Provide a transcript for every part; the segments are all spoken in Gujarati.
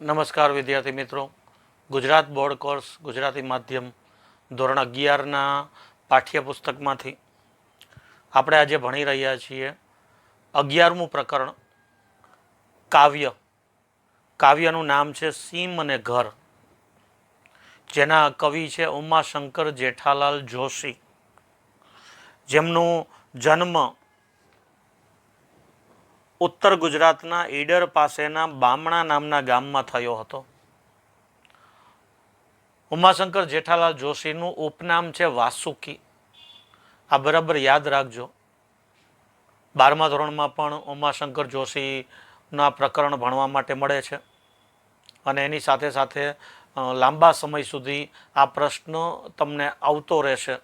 નમસ્કાર વિદ્યાર્થી મિત્રો, ગુજરાત બોર્ડ કોર્સ ગુજરાતી માધ્યમ ધોરણ 11ના પાઠ્યપુસ્તકમાંથી આપણે આજે ભણી રહ્યા છીએ 11મું પ્રકરણ કાવ્ય. કાવ્યનું નામ છે સીમ અને ઘર, જેના કવિ છે ઉમાશંકર જેઠાલાલ જોશી, જેમનો જન્મ ઉત્તર ગુજરાતના ઈડર પાસેના બામણા નામના ગામમાં થયો હતો. ઉમાશંકર જેઠાલાલ જોશીનું ઉપનામ છે વાસુકી. આ બરાબર યાદ રાખજો. 12મા ધોરણમાં પણ ઉમાશંકર જોશીના પ્રકરણ ભણવા માટે મળે છે અને એની સાથે સાથે લાંબા સમય સુધી આ પ્રશ્ન તમને આવતો રહેશે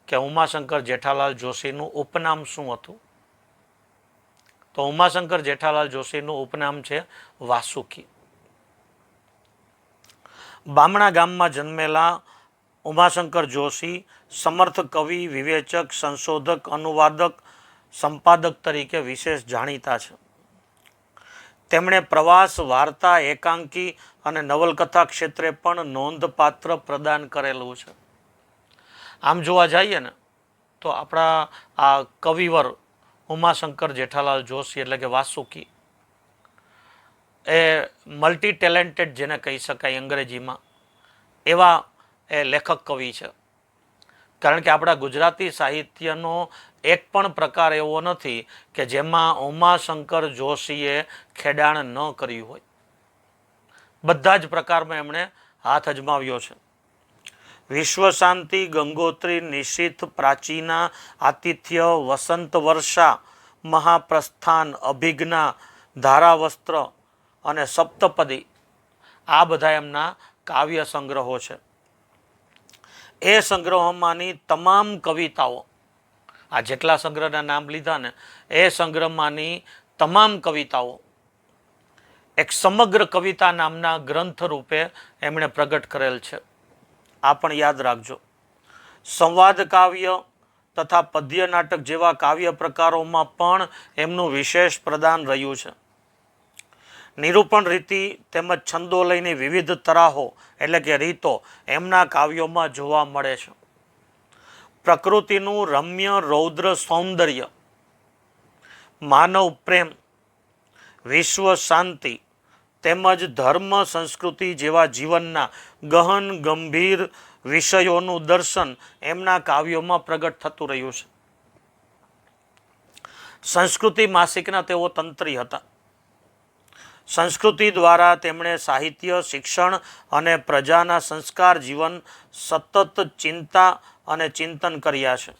કે ઉમાશંકર જેઠાલાલ જોશીનું ઉપનામ શું હતું. તો ઉમાશંકર જેઠાલાલ જોશીનું ઉપનામ છે વાસુકી. બામણા ગામમાં જન્મેલા ઉમાશંકર જોશી સમર્થ કવિ, વિવેચક, સંશોધક, અનુવાદક, સંપાદક તરીકે વિશેષ જાણીતા છે. તેમણે પ્રવાસ, વાર્તા, એકાંકી અને નવલકથા ક્ષેત્રે પણ નોંધપાત્ર પ્રદાન કરેલું છે. આમ જોવા જઈએ ને તો આપણા આ કવિવર ઉમાશંકર જેઠાલાલ જોશી એટલે કે વાસુકી એ મલ્ટી ટેલેન્ટેડ જેને કહી શકાય અંગ્રેજીમાં, એવા એ લેખક કવિ છે. કારણ કે આપણા ગુજરાતી સાહિત્યનો એક પણ પ્રકાર એવો નથી કે જેમાં ઉમાશંકર જોશીએ ખેડાણ ન કર્યું હોય. બધા જ પ્રકારમાં એમણે હાથ અજમાવ્યો છે. વિશ્વ શાંતિ, ગંગોત્રી, નિશીથ, પ્રાચીના, આતિથ્ય, વસંત વર્ષા, મહાપ્રસ્થાન, અભિજ્ઞા, ધારાવસ્ત્ર અને સપ્તપદી, આ બધા એમના કાવ્ય સંગ્રહો છે. એ સંગ્રહોમાંની તમામ કવિતાઓ, આ જેટલા સંગ્રહના નામ લીધા ને એ સંગ્રહમાંની તમામ કવિતાઓ એક સમગ્ર કવિતા નામના ગ્રંથ રૂપે એમણે પ્રગટ કરેલ છે. આ પણ યાદ રાખજો. સંવાદ કાવ્ય તથા પદ્ય નાટક જેવા કાવ્ય પ્રકારોમાં પણ એમનું વિશેષ પ્રદાન રહ્યું છે. નિરૂપણ રીતિ તેમજ છંદો લઈને વિવિધ તરાહો એટલે કે રીતો એમના કાવ્યોમાં જોવા મળે છે. પ્રકૃતિનું રમ્ય રૌદ્ર સૌંદર્ય, માનવ પ્રેમ, વિશ્વ શાંતિ તેમજ ધર્મ સંસ્કૃતિ જેવા જીવનના ગહન ગંભીર વિષયોનું દર્શન એમના કાવ્યોમાં પ્રગટ થતું રહ્યું છે. સંસ્કૃતિ માસિકના તેઓ તંત્રી હતા. સંસ્કૃતિ દ્વારા તેમણે સાહિત્ય, શિક્ષણ અને પ્રજાના સંસ્કાર જીવન સતત ચિંતા અને ચિંતન કર્યા છે.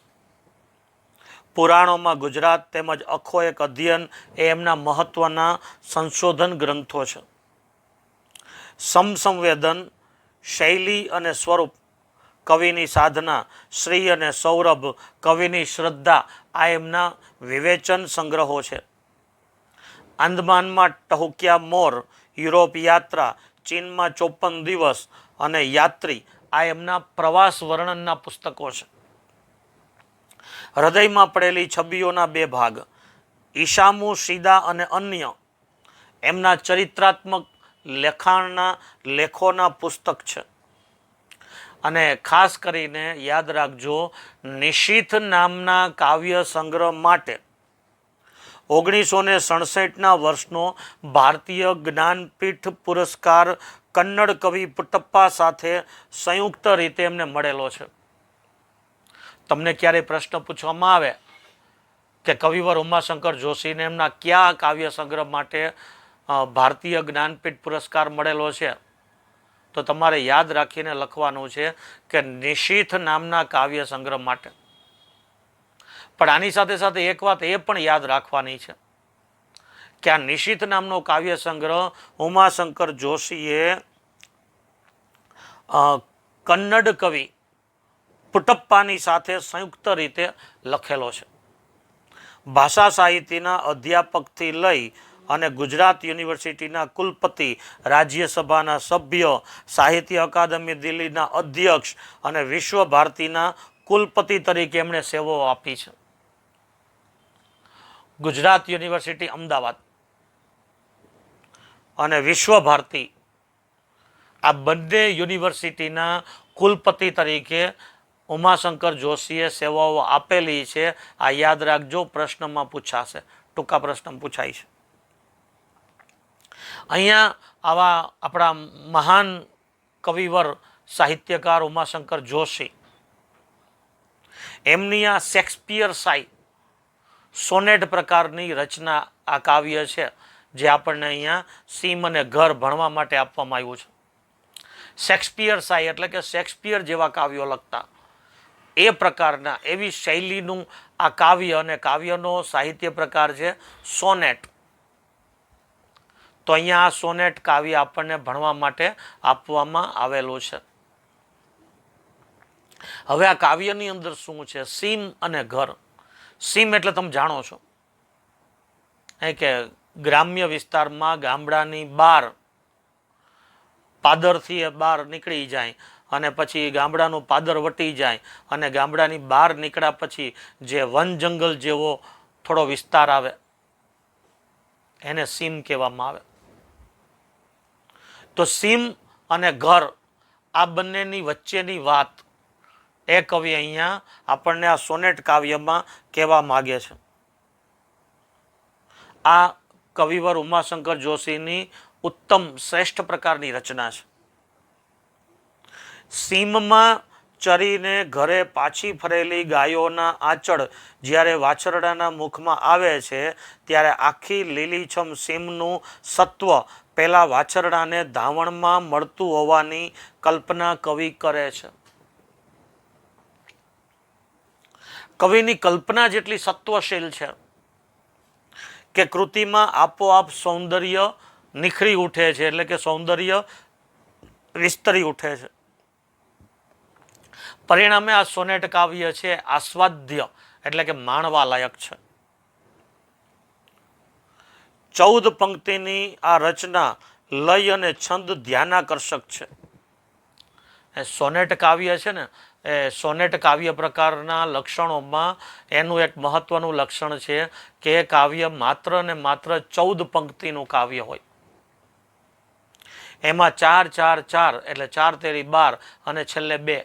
પુરાણોમાં ગુજરાત તેમજ અખો એક અધ્યયન એ એમના મહત્વના સંશોધન ગ્રંથો છે. સમસંવેદન, શૈલી અને સ્વરૂપ કવિની સાધના, શ્રી અને સૌરભ કવિની શ્રદ્ધા, આ એમના વિવેચન સંગ્રહો છે. આંદમાનમાં ટહુક્યા મોર, યુરોપ યાત્રા, ચીનમાં 54 દિવસ અને યાત્રી, આ એમના પ્રવાસ વર્ણનના પુસ્તકો છે. હૃદયમાં પડેલી છબીઓના 2 ભાગ, ઈશામુ સીદા અને અન્ય, એમના ચરિત્રાત્મક લેખાણના લેખોના પુસ્તક છે. અને ખાસ કરીને યાદ રાખજો, નિશીથ નામના કાવ્ય સંગ્રહ માટે 1967ના વર્ષનો ભારતીય જ્ઞાનપીઠ પુરસ્કાર કન્નડ કવિ પુટ્ટપ્પા સાથે સંયુક્ત રીતે એમને મળેલો છે. તમને ક્યારેય પ્રશ્ન પૂછવામાં આવે કે કવિવર ઉમાશંકર જોશીને એમના કયા કાવ્ય સંગ્રહ માટે ભારતીય જ્ઞાનપીઠ પુરસ્કાર મળેલો છે, તો તમારે યાદ રાખીને લખવાનું છે કે નિશીથ નામના કાવ્ય સંગ્રહ માટે. પણ આની સાથે સાથે એક વાત એ પણ યાદ રાખવાની છે કે આ નિશીથ નામનો કાવ્ય સંગ્રહ ઉમાશંકર જોશીએ કન્નડ કવિ પુટ્ટપ્પાની સાથે સંયુક્ત રીતે લખેલો છે. ભાષા સાહિત્યના અધ્યાપકથી લઈ અને ગુજરાત યુનિવર્સિટીના કુલપતિ, રાજ્યસભાના સભ્ય, સાહિત્ય અકાદમી દિલ્હીના અધ્યક્ષ અને વિશ્વ ભારતીના કુલપતિ તરીકે એમણે સેવાઓ આપી છે. ગુજરાત યુનિવર્સિટી અમદાવાદ અને વિશ્વભારતી આ બંને યુનિવર્સિટીના કુલપતિ તરીકે ઉમાશંકર જોશીએ સેવાઓ આપેલી છે. આ યાદ રાખજો, પ્રશ્નમાં પૂછાશે, ટૂંકા પ્રશ્ન પૂછાય છે. અહીંયા આવા આપણા મહાન કવિવર સાહિત્યકાર ઉમાશંકર જોશી, એમની આ શેક્સપિયર શાહી સોનેટ પ્રકારની રચના આ કાવ્ય છે, જે આપણને અહીંયા સીમ અને ઘર ભણવા માટે આપવામાં આવ્યું છે. શેક્સપિયર શાહી એટલે કે શેક્સપિયર જેવા કાવ્યો લખતા એ પ્રકારના, એવી શૈલીનું આ કાવ્ય, અને કાવ્યનો સાહિત્ય પ્રકાર છે સોનેટ. તો અહીંયા આ સોનેટ કાવ્ય આપણને ભણવા માટે આપવામાં આવેલું છે. હવે આ કાવ્યની અંદર શું છે? સીમ અને ઘર. સીમ એટલે તમે જાણો છો કે ગ્રામ્ય વિસ્તારમાં ગામડાની બહાર પાદરથી બહાર નીકળી જાય અને પછી ગામડાનું પાદર વટી જાય અને ગામડાની બહાર નીકળ્યા પછી જે વન જંગલ જેવો થોડો વિસ્તાર આવે એને સીમ કહેવામાં આવે. તો સીમ અને ઘર આ બંનેની વચ્ચેની વાત એ કવિ અહીંયા આપણને આ સોનેટ કાવ્યમાં કહેવા માગે છે. આ કવિવર ઉમાશંકર જોશીની ઉત્તમ શ્રેષ્ઠ પ્રકારની રચના છે. સીમમાં ચરીને ઘરે પાછી ફરેલી ગાયોના આંચળ જ્યારે વાછરડાના મુખમાં આવે છે ત્યારે આખી લીલીછમ સીમનું સત્વ પેલા વાછરડાને ધાવણમાં મળતું હોવાની કલ્પના કવિ કરે છે. કવિની કલ્પના જેટલી સત્વશીલ છે કે કૃતિમાં આપોઆપ સૌંદર્ય નિખરી ઉઠે છે, એટલે કે સૌંદર્ય વિસ્તરી ઉઠે છે. પરિણામે આ સોનેટ કાવ્ય છે આસ્વાદ્ય એટલે કે માણવા લાયક છે. 14 પંક્તિની આ રચના લય અને છંદ ધ્યાનાકર્ષક છે. સોનેટ કાવ્ય છે ને, એ સોનેટ કાવ્ય પ્રકારના લક્ષણોમાં એનું એક મહત્વનું લક્ષણ છે કે એ કાવ્ય માત્ર ને માત્ર 14 પંક્તિનું કાવ્ય હોય. એમાં 4 4 4 એટલે 4 તેરી 12 અને છેલ્લે 2,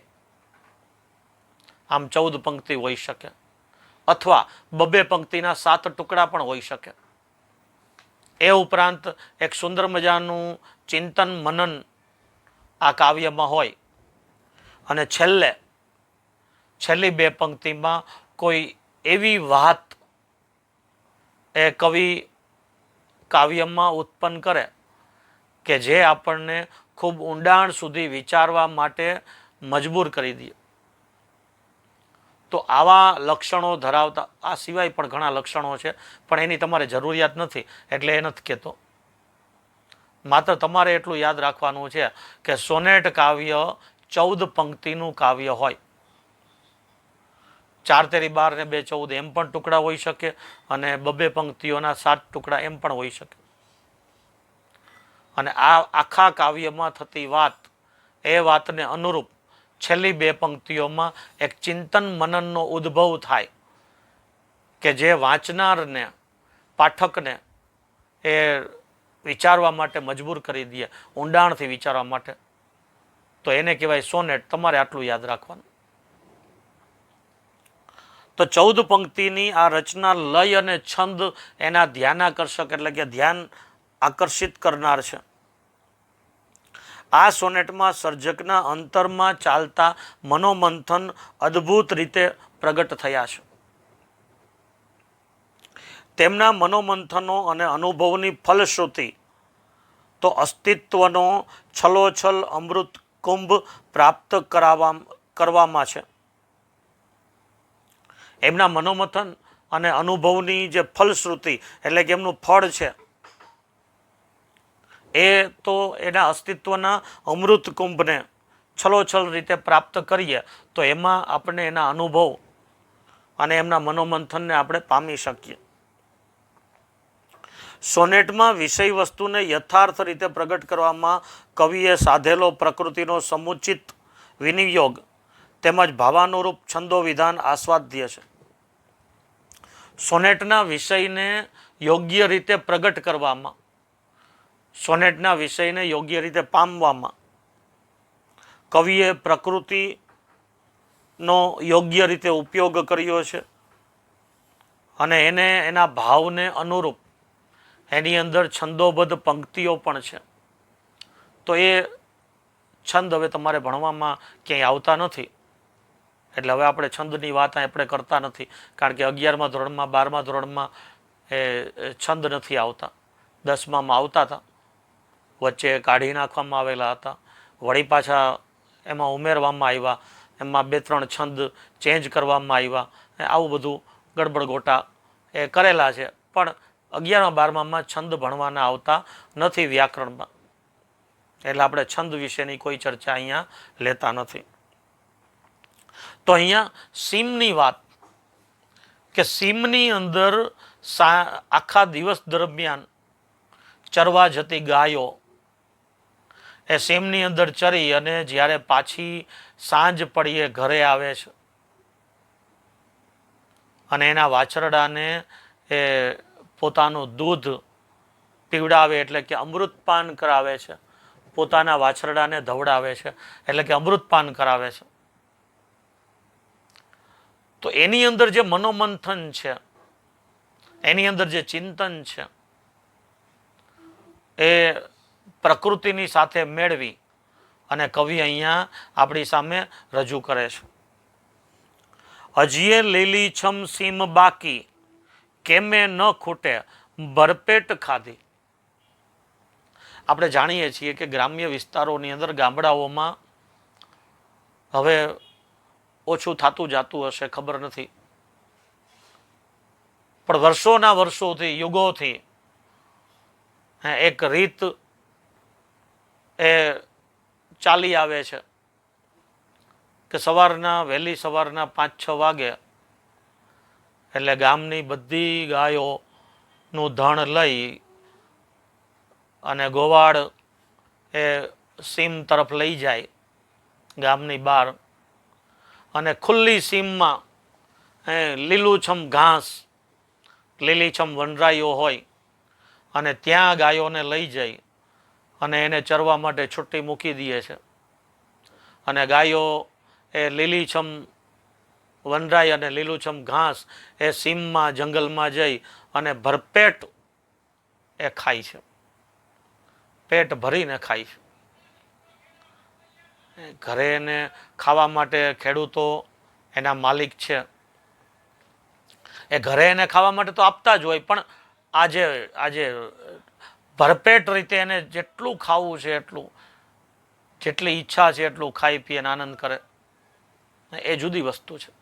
આમ 14 પંક્તિ હોઈ શકે, અથવા 2 પંક્તિના 7 ટુકડા પણ હોઈ શકે. એ ઉપરાંત એક સુંદર મજાનું ચિંતન મનન આ કાવ્યમાં હોય અને છેલ્લી 2 પંક્તિમાં કોઈ એવી વાત એ કવિ કાવ્યમાં ઉત્પન્ન કરે કે જે આપણને ખૂબ ઊંડાણ સુધી વિચારવા માટે મજબૂર કરી દે. તો આવા લક્ષણો ધરાવતા, આ સિવાય પણ ઘણા લક્ષણો છે પણ એની તમારે જરૂરિયાત નથી એટલે એ નથી કહેતો. માત્ર તમારે એટલું યાદ રાખવાનું છે કે સોનેટ કાવ્ય 14 પંક્તિનું કાવ્ય હોય. 4 તેરી 12 ને 2 14 એમ પણ ટુકડા હોઈ શકે અને 2 પંક્તિઓના 7 ટુકડા એમ પણ હોઈ શકે. અને આ આખા કાવ્યમાં થતી વાત, એ વાતને અનુરૂપ છેલ્લી 2 પંક્તિઓમાં એક ચિંતન મનનનો ઉદ્ભવ થાય કે જે વાંચનારને, પાઠકને એ વિચારવા માટે મજબૂર કરી દે, ઊંડાણથી વિચારવા માટે. તો એને કહેવાય સોનેટ. તમારે આટલું યાદ રાખવાનું. તો 14 પંક્તિની આ રચના લય અને છંદ એના ધ્યાનાકર્ષક એટલે કે ધ્યાન આકર્ષિત કરનાર છે. આ સોનેટમાં સર્જકના અંતરમાં ચાલતા મનોમંથન અદ્ભુત રીતે પ્રગટ થયા છે. તેમના મનોમંથનો અને અનુભવની ફલશ્રુતિ તો અસ્તિત્વનો છલોછલ અમૃત કુંભ પ્રાપ્ત કરવામાં છે. એમના મનોમંથન અને અનુભવની જે ફલશ્રુતિ એટલે કે એમનું ફળ છે એ તો એના અસ્તિત્વના અમૃત કુંભને છલોછલ રીતે પ્રાપ્ત કરીએ તો એમાં આપણે એના અનુભવ અને એમના મનોમંથનને આપણે પામી શકીએ. સોનેટમાં વિષય વસ્તુને યથાર્થ રીતે પ્રગટ કરવામાં કવિએ સાધેલો પ્રકૃતિનો સમુચિત વિનિયોગ તેમજ ભાવાનુરૂપ છંદો વિધાન આસ્વાદ્ય છે. સોનેટના વિષયને યોગ્ય રીતે પ્રગટ કરવામાં સોનેટના વિષયને યોગ્ય રીતે પામવામાં કવિએ પ્રકૃતિનો યોગ્ય રીતે ઉપયોગ કર્યો છે અને એને એના ભાવને અનુરૂપ એની અંદર છંદોબદ્ધ પંક્તિઓ પણ છે. તો એ છંદ હવે તમારે ભણવામાં ક્યાંય આવતા નથી, એટલે હવે આપણે છંદની વાત આપણે કરતા નથી, કારણ કે 11મા ધોરણમાં 12મા ધોરણમાં એ છંદ નથી આવતા. 10મામાં આવતા હતા, વચ્ચે કાઢી નાખવામાં આવેલા હતા, વળી પાછા એમાં ઉમેરવામાં આવ્યા, એમાં 2-3 છંદ ચેન્જ કરવામાં આવ્યા, આવું બધું ગડબડ ગોટા એ કરેલા છે. પણ 11મા 12મામાં છંદ ભણવાના આવતા નથી વ્યાકરણમાં, એટલે આપણે છંદ વિશેની કોઈ ચર્ચા અહીંયા લેતા નથી. તો અહીંયા સીમની વાત, કે સીમની અંદર આખા દિવસ દરમિયાન ચરવા જતી ગાયો એ સીમની અંદર ચરી અને જ્યારે પાછી સાંજ પડીએ ઘરે આવે છે અને એના વાછરડાને એ પોતાનું દૂધ પીવડાવે, એટલે કે અમૃતપાન કરાવે છે, પોતાના વાછરડાને ધવડાવે છે, એટલે કે અમૃતપાન કરાવે છે. તો એની અંદર જે મનોમંથન છે, એની અંદર જે ચિંતન છે, એ પ્રકૃતિની સાથે મેળવી અને કવિ અહીંયા આપણી સામે રજૂ કરે છે. હજીએ લીલીછમ સીમ બાકી, કેમે ન ખૂટે ભરપેટ ખાધી. આપણે જાણીએ છીએ કે ગ્રામ્ય વિસ્તારોની અંદર, ગામડાઓમાં હવે ઓછું થતું જાતું હશે, ખબર નથી, પણ વર્ષોના વર્ષોથી, યુગોથી એક રીત એ ચાલી આવે છે કે વહેલી સવારના 5-6 વાગે એટલે ગામની બધી ગાયોનું ધણ લઈ અને ગોવાળ એ સીમ તરફ લઈ જાય ગામની બહાર, અને ખુલ્લી સીમમાં લીલુંછમ ઘાસ, લીલીછમ વનરાઈઓ હોય અને ત્યાં ગાયોને લઈ જઈ અને એને ચરવા માટે છુટ્ટી મૂકી દે છે. અને ગાયો એ લીલીછમ વનરાઈ અને લીલુંછમ ઘાસ એ સીમમાં, જંગલમાં જઈ અને ભરપેટ એ ખાય છે, પેટ ભરીને ખાય છે. ઘરે એને ખાવા માટે ખેડૂતો એના માલિક છે, એ ઘરે એને ખાવા માટે તો આપતા જ હોય, પણ આજે ભરપેટ રીતે એને જેટલું ખાવું છે એટલું, જેટલી ઈચ્છા છે એટલું ખાઈ પી અને આનંદ કરે, એ જુદી વસ્તુ છે.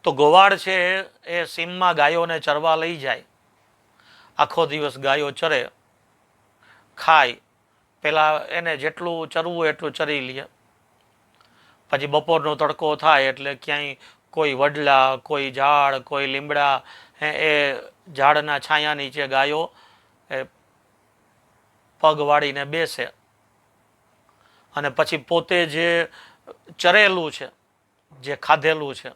તો ગોવાળ છે એ સીમમાં ગાયોને ચરવા લઈ જાય, આખો દિવસ ગાયો ચરે, ખાય, પેલા એને જેટલું ચરવું એટલું ચરી લે, પછી બપોરનો તડકો થાય એટલે ક્યાંય કોઈ વડલા, કોઈ ઝાડ, કોઈ લીમડા, એ ઝાડના છાયા નીચે ગાયો એ પગ વાળીને બેસે અને પછી પોતે જે ચરેલું છે, જે ખાધેલું છે,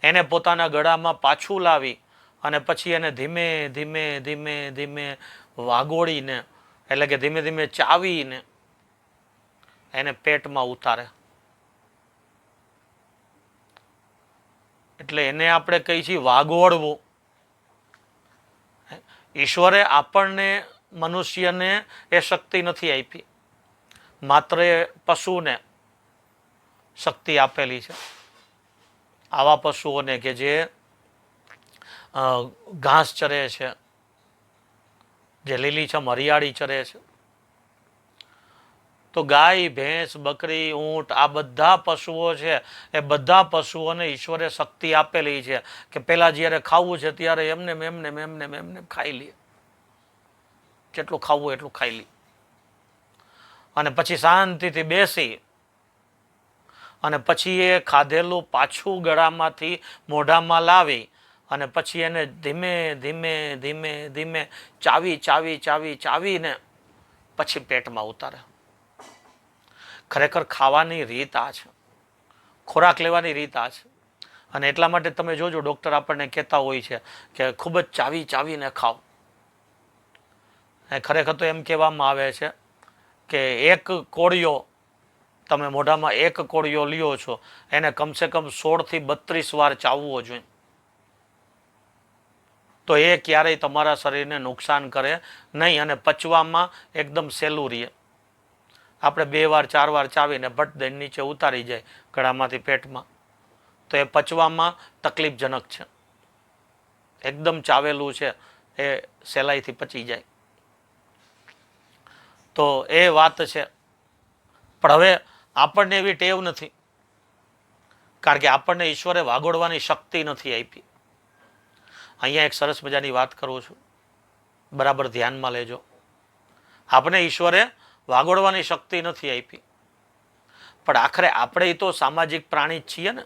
એને પોતાના ગળામાં પાછું લાવી અને પછી એને ધીમે ધીમે ધીમે ધીમે વાગોળીને, એટલે કે ધીમે ધીમે ચાવીને એને પેટમાં ઉતારે. એટલે એને આપણે કહીએ છીએ વાગોળવું. ઈશ્વરે આપણને, મનુષ્યને એ શક્તિ નથી આપી, માત્ર એ પશુને શક્તિ આપેલી છે. આવા પશુઓને કે જે ઘાસ ચરે છે, જે લીલીછમ હરિયાળી ચરે છે. તો ગાય, ભેંસ, બકરી, ઊંટ, આ બધા પશુઓ છે, એ બધા પશુઓને ઈશ્વરે શક્તિ આપેલી છે કે પેલા જ્યારે ખાવું છે ત્યારે એમને ખાઈ લે, જેટલું ખાવું એટલું ખાઈ લે, અને પછી શાંતિથી બેસી અને પછી એ ખાધેલું પાછું ગળામાંથી મોઢામાં લાવી અને પછી એને ધીમે ધીમે ધીમે ધીમે ચાવીને પછી પેટમાં ઉતારે. ખરેખર ખાવાની રીત આ છે, ખોરાક લેવાની રીત આ છે. અને એટલા માટે તમે જોજો, ડૉક્ટર આપણને કહેતા હોય છે કે ખૂબ જ ચાવીને ખાઓ. ખરેખર તો એમ કહેવામાં આવે છે કે એક કોળિયો, તમે મોઢામાં એક કોળિયો લ્યો છો, એને કમસે કમ 16 થી 32 વાર ચાવવો જોઈએ, તો એ ક્યારેય તમારા શરીરને નુકસાન કરે નહીં અને પચવામાં એકદમ સહેલું રહે. આપણે 2 વાર 4 વાર ચાવીને ભટ દઈને નીચે ઉતારી જાય ગળામાંથી પેટમાં, તો એ પચવામાં તકલીફજનક છે. એકદમ ચાવેલું છે એ સહેલાઈથી પચી જાય. તો એ વાત છે. પણ હવે આપણને એવી ટેવ નથી, કારણ કે આપણને ઈશ્વરે વાગોડવાની શક્તિ નથી આપી. અહીંયા એક સરસ મજાની વાત કરું છું, બરાબર ધ્યાનમાં લેજો. આપણે ઈશ્વરે વાગોડવાની શક્તિ નથી આપી, પણ આખરે આપણે તો સામાજિક પ્રાણી જ છીએ ને.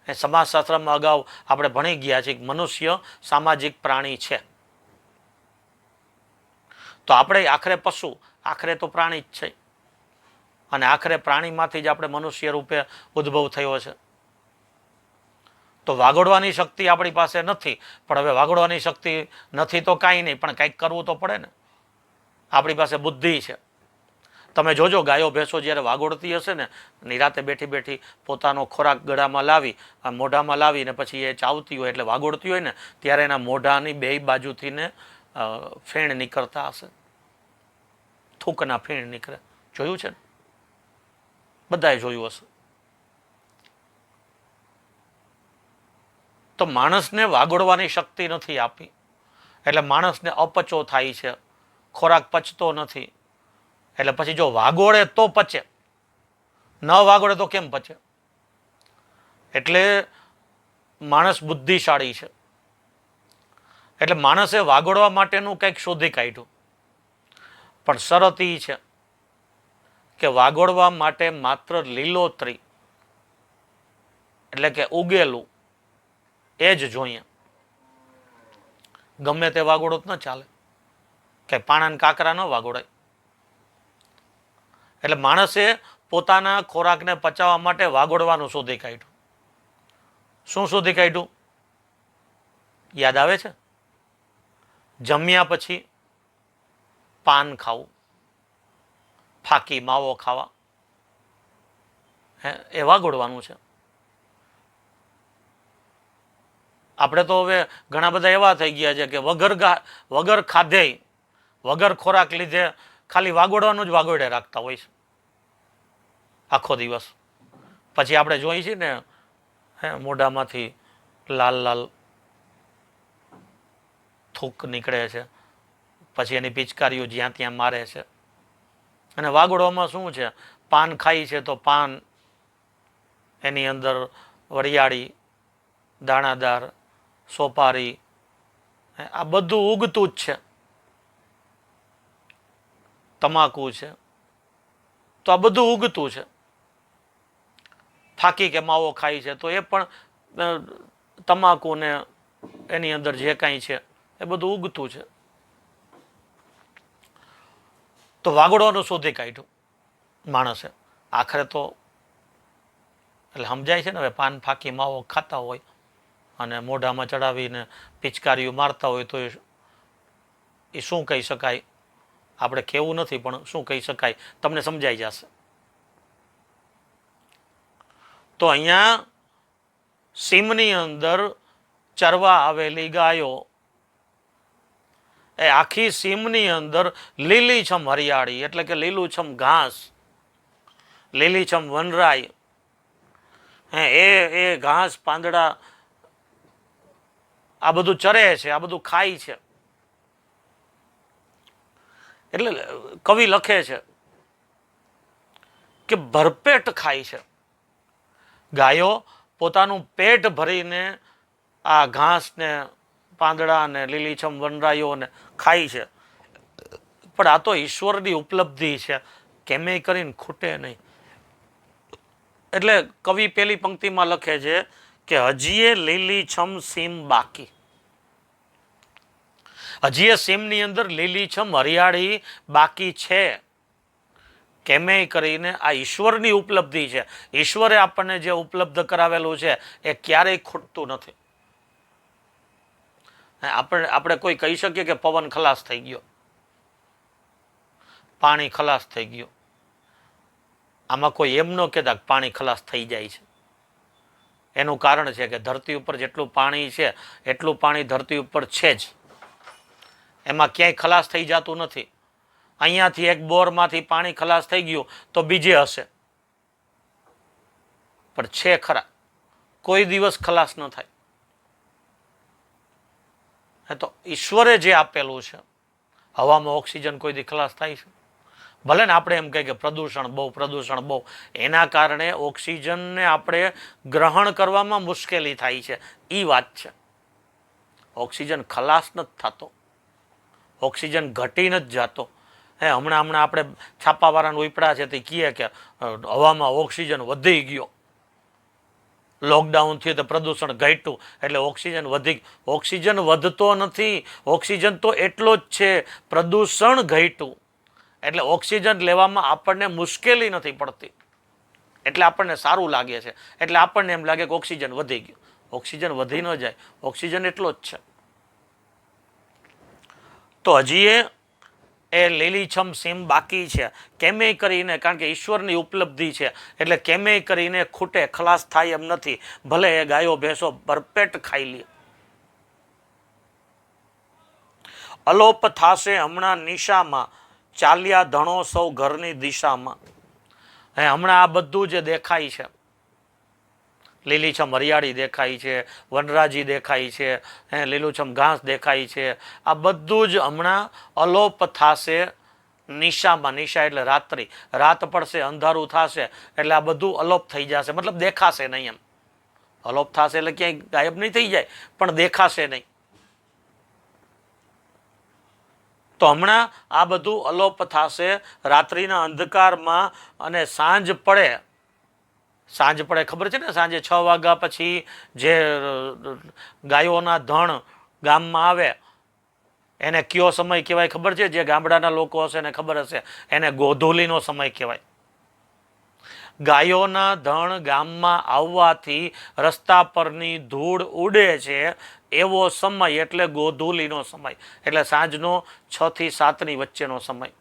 એ સમાજશાસ્ત્રમાં અગાઉ આપણે ભણી ગયા છીએ કે મનુષ્ય સામાજિક પ્રાણી છે. તો આપણે આખરે પશુ, આખરે તો પ્રાણી જ છે, અને આખરે પ્રાણીમાંથી જ આપણે મનુષ્ય રૂપે ઉદ્ભવ થયો છે. તો વાગોડવાની શક્તિ આપણી પાસે નથી, પણ હવે વાગોડવાની શક્તિ નથી તો કાંઈ નહીં, પણ કંઈક કરવું તો પડે ને. આપણી પાસે બુદ્ધિ છે. તમે જોજો ગાયો ભેંસો જ્યારે વાગોડતી હશે ને, નિરાતે બેઠી બેઠી પોતાનો ખોરાક ગળામાં લાવી, મોઢામાં લાવીને પછી એ ચાવતી હોય એટલે વાગોડતી હોય ને, ત્યારે એના મોઢાની 2 બાજુથી ને ફેણ નીકળતા હશે, થૂકના ફેણ નીકળે. જોયું છે ને? બધાએ જોયું હશે. તો માણસને વાગોડવાની શક્તિ નથી આપી, એટલે માણસને અપચો થાય છે, ખોરાક પચતો નથી. એટલે પછી જો વાગોડે તો પચે, ન વાગોડે તો કેમ પચે? એટલે માણસ બુદ્ધિશાળી છે. એટલે માણસે વાગોડવા માટેનું કંઈક શોધી કાઢ્યું, પણ શરત એ છે કે વાગોડવા માટે માત્ર લીલોતરી એટલે કે ઉગેલું એ જ જોઈએ. ગમે તે વાગોડો જ ન ચાલે, કે પાણાને કાંકરા ન વાગોડાય. એટલે માણસે પોતાના ખોરાકને પચાવવા માટે વાગોડવાનું શોધી કાઢ્યું. શું શોધી કાઢ્યું? યાદ આવે છે? જમ્યા પછી પાન ખાવું, ફાકી માવો ખાવા, એ વાગોડવાનું છે. આપણે તો હવે ઘણા બધા એવા થઈ ગયા છે કે વગર ખાધે, વગર ખોરાક લીધે ખાલી વાગોડવાનું જ વાગોડે રાખતા હોય છે આખો દિવસ. પછી આપણે જોઈએ છીએ ને મોઢામાંથી લાલ લાલ થૂક નીકળે છે, પછી એની પિચકારીઓ જ્યાં ત્યાં મારે છે. અને વાગોડવામાં શું છે? પાન ખાઈ છે તો પાન, એની અંદર વરિયાળી, દાણાદાર, સોપારી, આ બધું ઉગતું જ છે. તમાકુ છે તો આ બધું ઉગતું છે. ફાકી કે માવો ખાય છે તો એ પણ તમાકુ ને એની અંદર જે કાંઈ છે એ બધું ઉગતું છે. તો વાગોડવાનું શોધી કાઢ્યું માણસે. આખરે તો એટલે સમજાય છે ને, હવે પાન ફાકી માવો ખાતા હોય અને મોઢામાં ચડાવીને પિચકારીઓ મારતા હોય તો એ શું કહી શકાય? આપણે કહેવું નથી, પણ શું કહી શકાય તમને સમજાઈ જશે. તો અહીંયા સીમની અંદર ચરવા આવેલી ગાયો, એ આખી સીમની અંદર લીલીછમ હરિયાળી એટલે કે લીલુંછમ ઘાસ, લીલીછમ વનરાય, એ ઘાસ પાંદડા આ બધું ચરે છે, આ બધું ખાય છે. એટલે કવિ લખે છે કે ભરપેટ ખાય છે. ગાયો પોતાનું પેટ ભરીને આ ઘાસ ને પાંદડા ને લીલીછમ વનરાયોને ખાય છે. પણ આ તો ઈશ્વરની ઉપલબ્ધિ છે, કેમે કરીને ખૂટે નહીં. એટલે કવિ પેલી પંક્તિમાં લખે છે કે હજીએ લીલીછમ સીમ બાકી, હજી એ સીમની અંદર લીલીછમ હરિયાળી બાકી છે. કેમે કરીને આ ઈશ્વરની ઉપલબ્ધિ છે. ઈશ્વરે આપણને જે ઉપલબ્ધ કરાવેલું છે એ ક્યારેય ખૂટતું નથી. આપણે કોઈ કહી શકીએ કે પવન ખલાસ થઈ ગયો, પાણી ખલાસ થઈ ગયું. આમાં કોઈ એમ ન કહેતા કે પાણી ખલાસ થઈ જાય છે. એનું કારણ છે કે ધરતી ઉપર જેટલું પાણી છે એટલું પાણી ધરતી ઉપર છે જ. એમાં ક્યાંય ખલાસ થઈ જતું નથી. અહીંયાથી એક બોરમાંથી પાણી ખલાસ થઈ ગયું તો બીજે હશે, પણ છે ખરા, કોઈ દિવસ ખલાસ ન થાય. તો ઈશ્વરે જે આપેલું છે, હવામાં ઓક્સિજન કોઈ દી ખલાસ થાય છે? ભલે ને આપણે એમ કહીએ કે પ્રદૂષણ બહુ, એના કારણે ઓક્સિજનને આપણે ગ્રહણ કરવામાં મુશ્કેલી થાય છે, એ વાત છે. ઓક્સિજન ખલાસ નથી થતો, ઓક્સિજન ઘટી નથી જતો. હમણાં આપણે છાપાવાળાને ઉપડ્યા છે તે કહે કે હવામાં ઓક્સિજન વધી ગયો, લોકડાઉન થયું તો પ્રદૂષણ ઘટ્યું એટલે ઓક્સિજન વધી. ઓક્સિજન વધતો નથી, ઓક્સિજન તો એટલો જ છે, પ્રદૂષણ ઘટ્યું એટલે ઓક્સિજન લેવામાં આપણને મુશ્કેલી નથી પડતી, એટલે આપણને સારું લાગે છે, એટલે આપણને એમ લાગે કે ઓક્સિજન વધી ગયું. ઓક્સિજન વધી ન જાય, ઓક્સિજન એટલો જ છે. તો હજી એ લીલીછમ સીમ બાકી છે. કેમે કરીને, કારણ કે ઈશ્વરની ઉપલબ્ધિ છે એટલે કેમે કરીને ખૂટે, ખલાસ થાય એમ નથી. ભલે એ ગાયો ભેંસો ભરપેટ ખાઈ લે. અલોપ થાશે હમણાં નિશામાં, ચાલ્યા ધણો સૌ ઘરની દિશામાં. હમણાં આ બધું જે દેખાય છે, લીલીછમ હરિયાળી દેખાય છે, વનરાજી દેખાય છે, લીલુંછમ ઘાસ દેખાય છે, આ બધું જ હમણાં અલોપ થશે નિશામાં. નિશા એટલે રાત્રિ, રાત પડશે, અંધારું થશે એટલે આ બધું અલોપ થઈ જશે, મતલબ દેખાશે નહીં. એમ અલોપ થશે એટલે ક્યાંય ગાયબ નહીં થઈ જાય, પણ દેખાશે નહીં. તો હમણાં આ બધું અલોપ થશે રાત્રિના અંધકારમાં. અને સાંજ પડે ખબર છે ને, સાંજે 6 વાગ્યા પછી જે ગાયોના ધણ ગામમાં આવે એને કયો સમય કહેવાય ખબર છે? જે ગામડાના લોકો હશે એને ખબર હશે, એને ગોધૂલીનો સમય કહેવાય. ગાયોના ધણ ગામમાં આવવાથી રસ્તા પરની ધૂળ ઉડે છે એવો સમય એટલે ગોધૂલીનો સમય, એટલે સાંજનો 6 થી 7ની વચ્ચેનો સમય.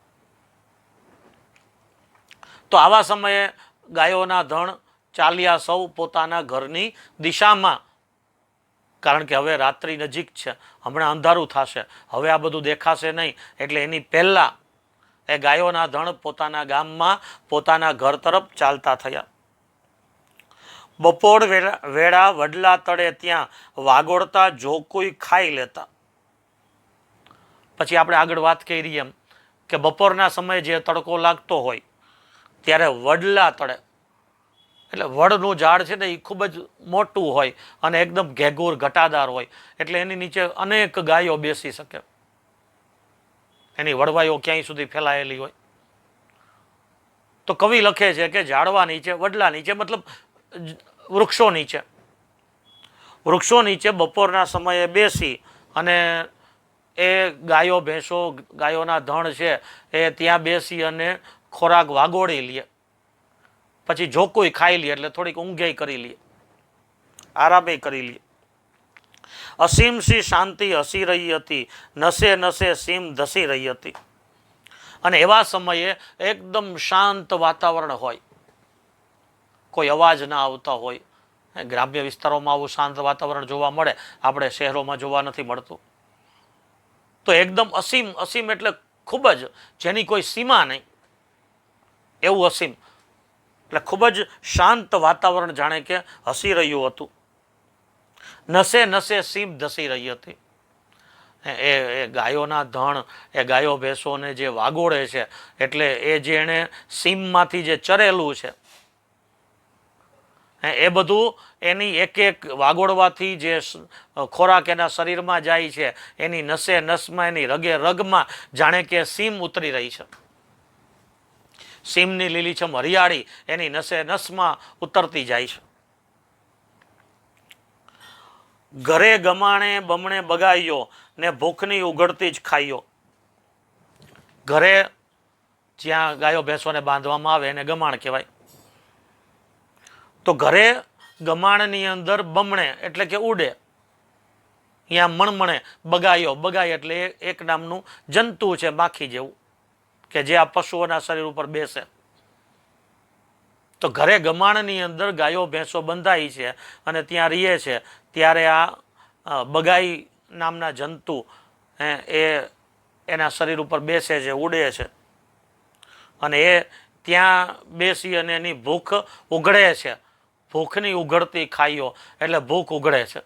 તો આવા સમયે ગાયોના ધણ ચાલ્યા સૌ પોતાના ઘરની દિશામાં, કારણ કે હવે રાત્રિ નજીક છે, હમણાં અંધારું થશે, હવે આ બધું દેખાશે નહીં, એટલે એની પહેલા એ ગાયોના ધણ પોતાના ગામમાં પોતાના ઘર તરફ ચાલતા થયા. બપોર વેળા વડલા તળે ત્યાં વાગોળતા જો કોઈ ખાઈ લેતા. પછી આપણે આગળ વાત કરી એમ કે બપોરના સમયે જે તડકો લાગતો હોય ત્યારે વડલા તળે, એટલે વડનું ઝાડ છે ને એ ખૂબ જ મોટું હોય અને એકદમ ઘેઘૂર ઘટાદાર હોય, એટલે એની નીચે અનેક ગાયો બેસી શકે, એની વડવાઈઓ ક્યાંય સુધી ફેલાયેલી હોય. તો કવિ લખે છે કે ઝાડવા નીચે, વડલા નીચે, મતલબ વૃક્ષો નીચે બપોરના સમયે બેસી અને એ ગાયો ભેંસો, ગાયોના ધણ છે એ ત્યાં બેસી અને ખોરાક વાગોળી લે. પછી જો કોઈ ખાઈ લે એટલે થોડીક ઊંઘે કરી લે, આરામે કરી લે. અસીમ સી શાંતિ હસી રહી હતી, નસે નસે સીમ ધસી રહી હતી. અને એવા સમયે એકદમ શાંત વાતાવરણ હોય, કોઈ અવાજ ના આવતા હોય. ગ્રામ્ય વિસ્તારોમાં આવું શાંત વાતાવરણ જોવા મળે, આપણે શહેરોમાં જોવા નથી મળતું. તો એકદમ અસીમ, અસીમ એટલે ખૂબ જ, જેની કોઈ સીમા નહીં એવું અસીમ, એટલે ખૂબ જ શાંત વાતાવરણ જાણે કે હસી રહ્યું હતું. નસે નસે સીમ ધસી રહી હતી. એ ગાયોના ધણ, એ ગાયો ભેંસોને જે વાગોળે છે, એટલે એ જે એણે સીમમાંથી જે ચરેલું છે એ બધું એની એક એક વાગોળવાથી જે ખોરાક એના શરીરમાં જાય છે, એની નસે નસમાં, એની રગે રગમાં જાણે કે સીમ ઉતરી રહી છે. સીમની લીલીછમ હરિયાળી એની નસે નસમાં ઉતરતી જાય છે. ઘરે ગમાણે બમણે બગાયો ને ભૂખની ઉઘડતી જ ખાઈયો. ઘરે જ્યાં ગાયો ભેંસોને બાંધવામાં આવે એને ગમાણ કહેવાય. તો ઘરે ગમાણની અંદર બમણે એટલે કે ઉડે, ત્યાં મણમણે બગાયો, બગાય એટલે એક નામનું જંતુ છે, માખી જેવું, કે જે આ પશુઓના શરીર ઉપર બેસે. તો ઘરે ગમાણની અંદર ગાયો ભેંસો બંધાઈ છે અને ત્યાં રહીએ છે, ત્યારે આ બગાઈ નામના જંતુ એ એના શરીર ઉપર બેસે છે, ઉડે છે, અને એ ત્યાં બેસી અને એની ભૂખ ઉઘડે છે. ભૂખની ઉઘડતી ખાઈઓ એટલે ભૂખ ઉઘડે છે.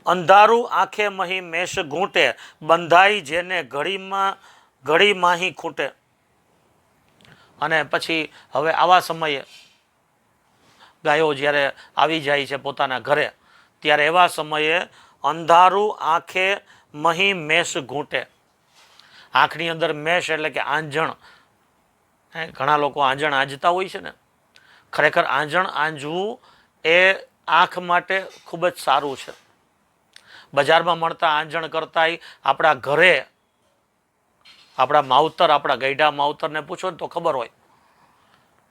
અંધારું આંખે મહી મેષ ઘૂંટે, બંધાઈ જેને ઘડી માહી ખૂટે. અને પછી હવે આવા સમયે ગાયો જ્યારે આવી જાય છે પોતાના ઘરે, ત્યારે એવા સમયે અંધારું આંખે મહી મેષ ઘૂંટે. આંખની અંદર મેષ એટલે કે આંજણ. ઘણા લોકો આંજણ આંજતા હોય છે ને. ખરેખર આંજણ આંજવું એ આંખ માટે ખૂબ જ સારું છે. બજારમાં મળતા આંજણ કરતાંય આપણા ઘરે આપણા માવતર, આપણા ગઈઢા માવતરને પૂછો ને તો ખબર હોય.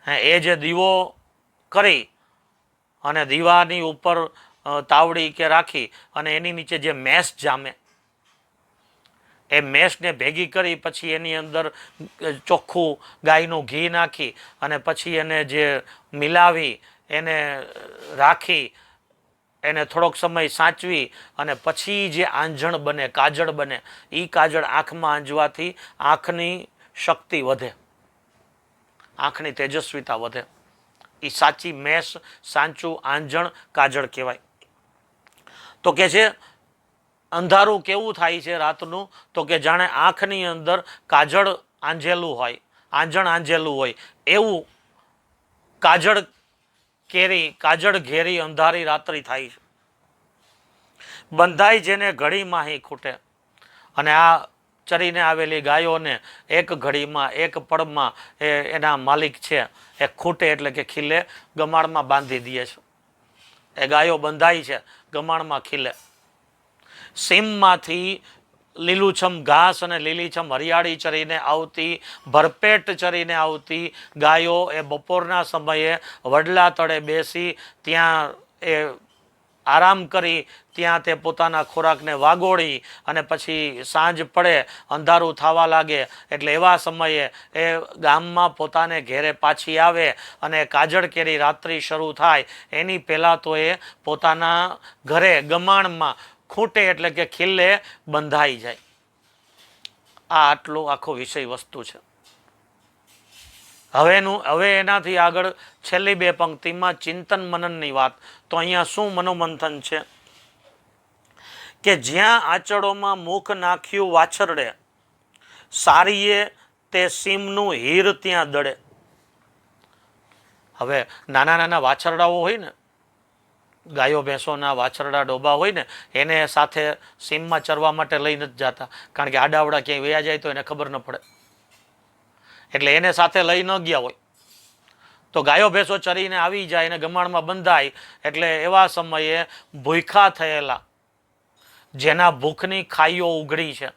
એ જે દીવો કરી અને દીવાની ઉપર તાવડી કે રાખી અને એની નીચે જે મેષ જામે, એ મેષને ભેગી કરી પછી એની અંદર ચોખ્ખું ગાયનું ઘી નાખી અને પછી એને જે મિલાવી એને રાખી, એને થોડોક સમય સાચવી અને પછી જે આંજણ બને, કાજળ બને, એ કાજળ આંખમાં આંજવાથી આંખની શક્તિ વધે, આંખની તેજસ્વીતા વધે. એ સાચી મેષ, સાચું આંજણ, કાજળ કહેવાય. તો કે છે અંધારું કેવું થાય છે રાતનું, તો કે જાણે આંખની અંદર કાજળ આંજેલું હોય, આંજણ આંજેલું હોય એવું કાજળ ઘેરી અંધારી રાત્રિ થાય છે. બંધાઈ જેને ઘડી માહી ખૂટે. અને આ ચરીને આવેલી ગાયોને એક ઘડીમાં, એક પળમાં એના માલિક છે એ ખૂટે એટલે કે ખીલે, ગમાણમાં બાંધી દે છે. એ ગાયો બંધાઈ છે, ગમાણમાં ખીલે. સીમમાંથી લીલુંછમ ઘાસ અને લીલીછમ હરિયાળી ચરીને આવતી, ભરપેટ ચરીને આવતી ગાયો એ બપોરના સમયે વડલા તળે બેસી ત્યાં એ આરામ કરી, ત્યાં તે પોતાના ખોરાકને વાગોળી અને પછી સાંજ પડે, અંધારું થવા લાગે એટલે એવા સમયે એ ગામમાં પોતાને ઘેરે પાછી આવે અને કાજળ કેરી રાત્રિ શરૂ થાય એની પહેલાં તો એ પોતાના ઘરે ગમાણમાં ખૂટે એટલે કે ખીલ્લે બંધાઈ જાય. આ આટલો આખો વિષય વસ્તુ છે. હવે એનાથી આગળ છેલ્લી બે પંક્તિમાં ચિંતન મનનની વાત. તો અહીંયા શું મનોમંથન છે કે જ્યાં આંચળોમાં મુખ નાખ્યું વાછરડે, સારીએ તે સીમનું હીર ત્યાં દડે. હવે નાના નાના વાછરડાઓ હોય ને, ગાયો ભેંસોના વાછરડા ડોબા હોય ને, એને સાથે સીમમાં ચરવા માટે લઈ નથી જતા, કારણ કે આડાવડા ક્યાંય વયા જાય તો એને ખબર ન પડે, એટલે એને સાથે લઈ ન ગયા હોય. તો ગાયો ભેંસો ચરીને આવી જાય અને ગમાણમાં બંધાય એટલે એવા સમયે ભૂખા થયેલા, જેના ભૂખની ખાઈઓ ઉઘડી છે,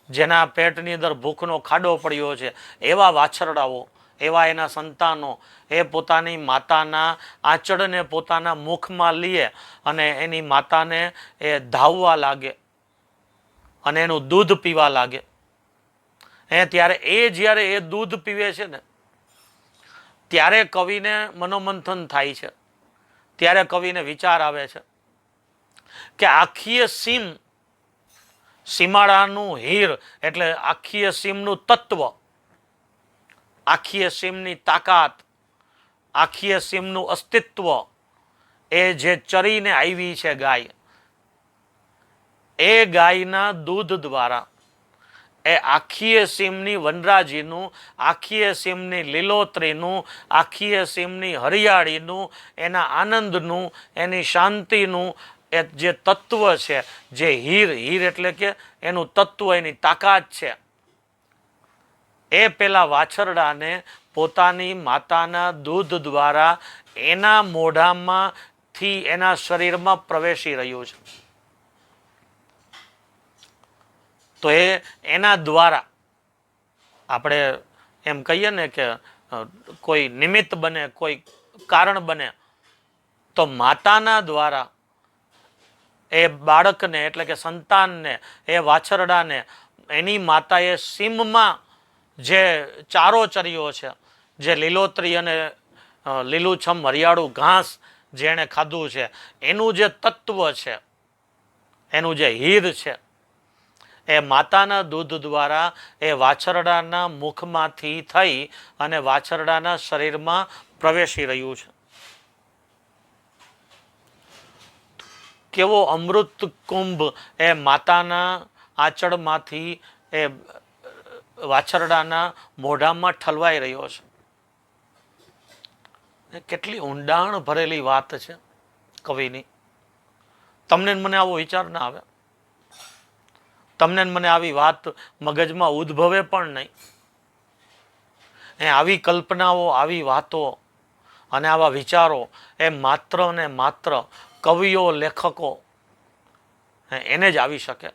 જેના પેટની અંદર ભૂખનો ખાડો પડ્યો છે, એવા વાછરડાઓ, એવા એના સંતાનો એ પોતાની માતાના આંચળને પોતાના મુખમાં લે અને એની માતાને એ ધાવવા લાગે અને એનું દૂધ પીવા લાગે. ત્યારે જ્યારે એ દૂધ પીવે છે ને, ત્યારે કવિને મનોમંથન થાય છે. ત્યારે કવિને વિચાર આવે છે કે આખીય સીમાડાનું હીર એટલે આખીય સીમનું તત્વ, આખીય સીમની તાકાત, આખીય સીમનું અસ્તિત્વ, એ જે ચરીને આવી છે ગાય, એ ગાયના દૂધ દ્વારા એ આખીય સીમની વનરાજીનું, આખીય સીમની લીલોતરીનું, આખીય સીમની હરિયાળીનું, એના આનંદનું, એની શાંતિનું એ જે તત્વ છે, જે હીર એટલે કે એનું તત્વ, એની તાકાત છે, એ પેલા વાછરડાને પોતાની માતાના દૂધ દ્વારા એના મોઢામાંથી એના શરીરમાં પ્રવેશી રહ્યું છે. તો એના દ્વારા આપણે એમ કહીએ ને કે કોઈ નિમિત્ત બને, કોઈ કારણ બને, તો માતાના દ્વારા એ બાળકને એટલે કે સંતાનને, એ વાછરડાને એની માતાએ સીમમાં જે ચારો ચર્યો છે, જે લીલોતરી અને લીલુંછમ હરિયાળું ઘાસ જેણે ખાધું છે, એનું જે તત્વ છે, એનું જે હીર છે, એ માતાના દૂધ દ્વારા એ વાછરડાના મુખમાંથી થઈ અને વાછરડાના શરીરમાં પ્રવેશી રહ્યું છે. કેવો અમૃત કુંભ એ માતાના આંચળમાંથી એ વાછરડાના મોઢામાં ઠલવાઈ રહ્યો છે. કેટલી ઊંડાણ ભરેલી વાત છે કવિની. તમને મને આવો વિચાર ના આવે, તમને મને આવી વાત મગજમાં ઉદ્ભવે પણ નહીં. આવી કલ્પનાઓ, આવી વાતો અને આવા વિચારો એ માત્ર ને માત્ર કવિઓ, લેખકો એને જ આવી શકે.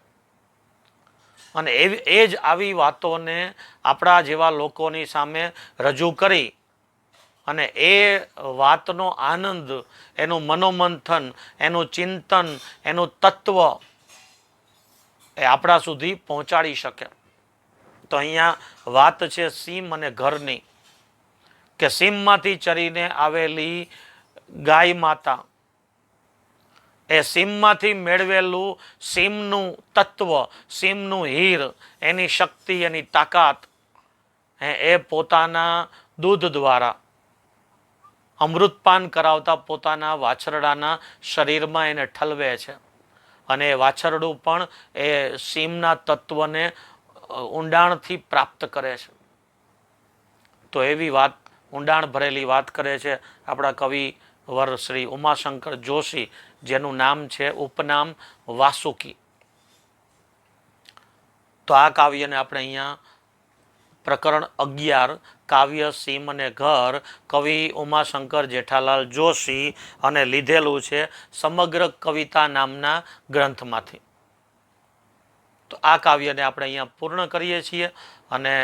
અને એ જ આવી વાતોને આપણા જેવા લોકોની સામે રજૂ કરી અને એ વાતનો આનંદ, એનું મનોમંથન, એનું ચિંતન, એનું તત્વ એ આપણા સુધી પહોંચાડી શકે. તો અહીંયા વાત છે સીમ અને ઘરની, કે સીમમાંથી ચરીને આવેલી ગાય માતા, એ સીમમાંથી મેળવેલું સીમનું તત્વ, સીમનું હીર, એની શક્તિ, એની તાકાત એ પોતાના દૂધ દ્વારા અમૃતપાન કરાવતા પોતાના વાછરડાના શરીરમાં એને ઠલવે છે. અને એ વાછરડું પણ એ સીમના તત્વને ઊંડાણથી પ્રાપ્ત કરે છે. તો એવી વાત, ઊંડાણ ભરેલી વાત કરે છે આપણા કવિવર શ્રી ઉમાશંકર જોશી, જેનું નામ છે ઉપનામ વાસુકી. તો આ કાવ્યને આપણે અહીંયા પ્રકરણ 11 કાવ્ય સીમ અને ઘર, કવિ ઉમાશંકર જેઠાલાલ જોશી, અને લીધેલું છે સમગ્ર કવિતા નામના ગ્રંથમાંથી. તો આ કાવ્યને આપણે અહીંયા પૂર્ણ કરીએ છીએ અને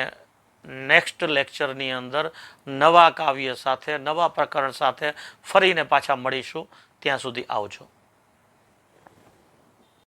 નેક્સ્ટ લેક્ચરની અંદર નવા કાવ્ય સાથે, નવા પ્રકરણ સાથે ફરીને પાછા મળીશું. ત્યાં સુધી આવજો.